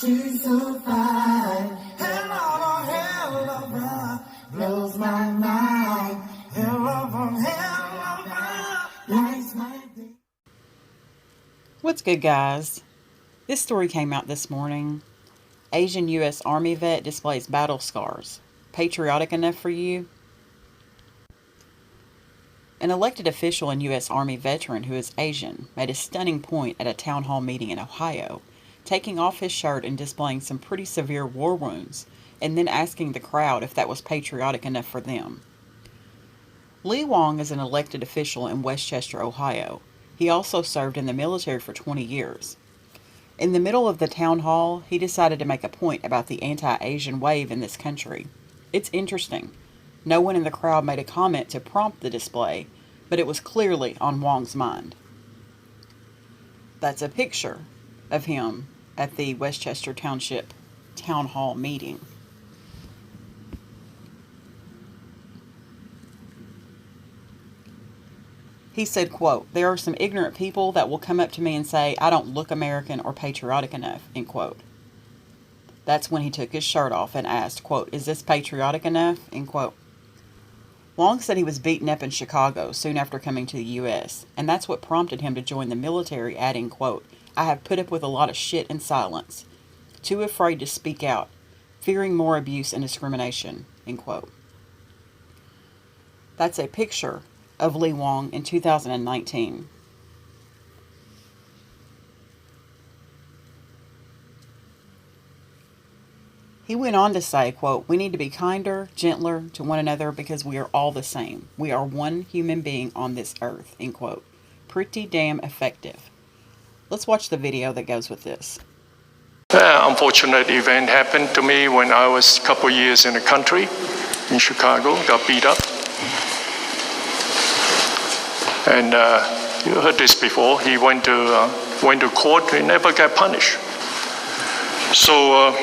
she's so fine. Hell of a hell of a blows my mind. Hell of a lights my day. What's good, guys? This story came out this morning. Asian U.S. Army vet displays battle scars. Patriotic enough for you? An elected official and U.S. Army veteran who is Asian made a stunning point at a town hall meeting in Ohio, taking off his shirt and displaying some pretty severe war wounds, and then asking the crowd if that was patriotic enough for them. Lee Wong is an elected official in Westchester, Ohio. He also served in the military for 20 years. In the middle of the town hall, he decided to make a point about the anti-Asian wave in this country. It's interesting. No one in the crowd made a comment to prompt the display, but it was clearly on Wong's mind. That's a picture of him at the Westchester Township Town Hall meeting. He said, quote, "There are some ignorant people that will come up to me and say, I don't look American or patriotic enough," end quote. That's when he took his shirt off and asked, quote, "Is this patriotic enough?" end quote. Wong said he was beaten up in Chicago soon after coming to the U.S., and that's what prompted him to join the military, adding, quote, "I have put up with a lot of shit in silence. Too afraid to speak out, fearing more abuse and discrimination," end quote. That's a picture of Lee Wong in 2019. He went on to say, quote, "We need to be kinder, gentler to one another because we are all the same. We are one human being on this earth," end quote. Pretty damn effective. Let's watch the video that goes with this. Unfortunate event happened to me when I was a couple years in the country, in Chicago, got beat up. And you heard this before, he went to court, he never got punished. So,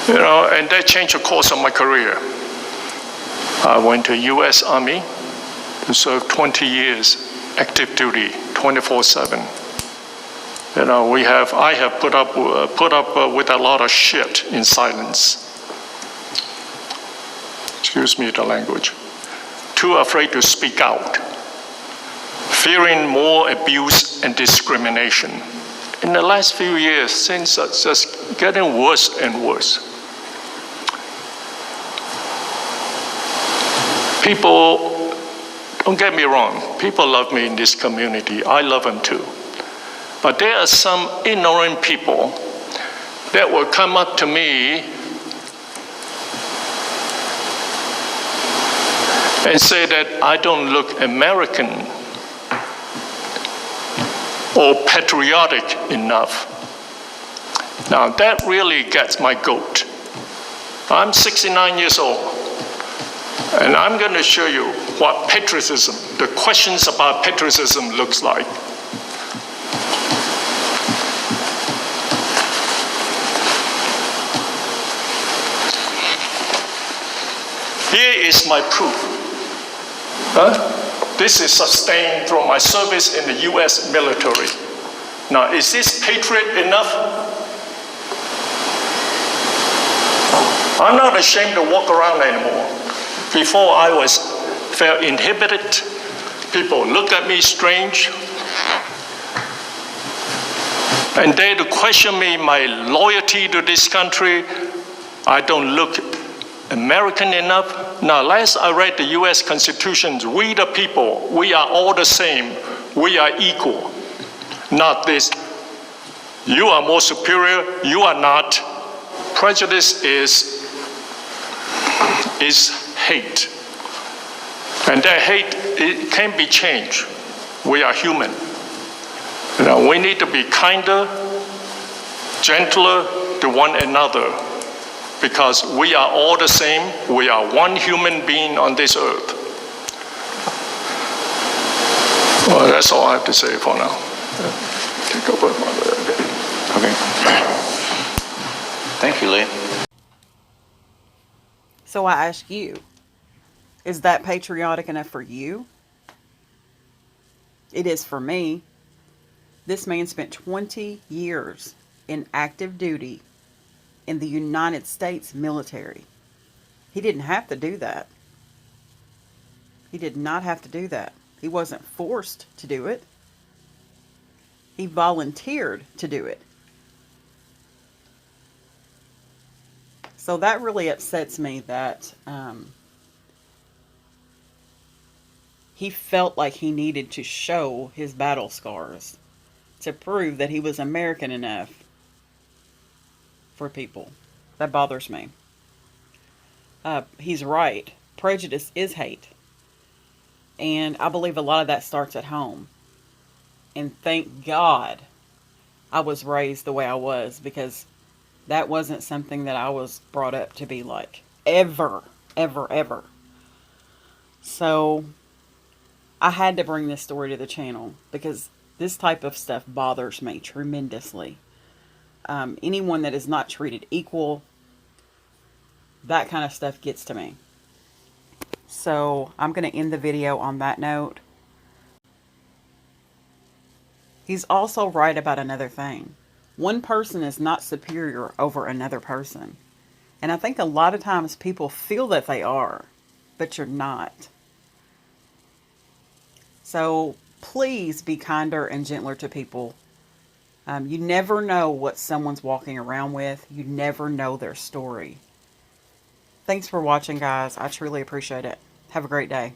and that changed the course of my career. I went to U.S. Army to serve 20 years, active duty, 24/7. I have put up with a lot of shit in silence. Excuse me the language. Too afraid to speak out, fearing more abuse and discrimination. In the last few years, things are just getting worse and worse. People, don't get me wrong, people love me in this community. I love them too. But there are some ignorant people that will come up to me and say that I don't look American or patriotic enough. Now that really gets my goat. I'm 69 years old, and I'm going to show you what patriotism, the questions about patriotism looks like. Here is my proof. This is sustained from my service in the U.S. military. Now, is this patriot enough? I'm not ashamed to walk around anymore. Before I felt inhibited. People look at me strange. And they to question me, my loyalty to this country. I don't look American enough. Now, last I read the U.S. Constitution, we the people, we are all the same. We are equal. Not this, you are more superior, you are not. Prejudice is hate. And that hate, it can be changed. We are human. We need to be kinder, gentler to one another, because we are all the same. We are one human being on this earth. Well, that's all I have to say for now. Take over. Okay. Thank you, Lee. So I ask you, is that patriotic enough for you? It is for me. This man spent 20 years in active duty in the United States military. He didn't have to do that. He did not have to do that. He wasn't forced to do it. He volunteered to do it. So that really upsets me that he felt like he needed to show his battle scars to prove that he was American enough for people. That bothers me. He's right. Prejudice is hate. And I believe a lot of that starts at home. And thank God I was raised the way I was, because that wasn't something that I was brought up to be like. Ever, ever, ever. So I had to bring this story to the channel because this type of stuff bothers me tremendously. Anyone that is not treated equal, that kind of stuff gets to me. So I'm going to end the video on that note. He's also right about another thing. One person is not superior over another person. And I think a lot of times people feel that they are, but you're not. So please be kinder and gentler to people. You never know what someone's walking around with. You never know their story. Thanks for watching, guys. I truly appreciate it. Have a great day.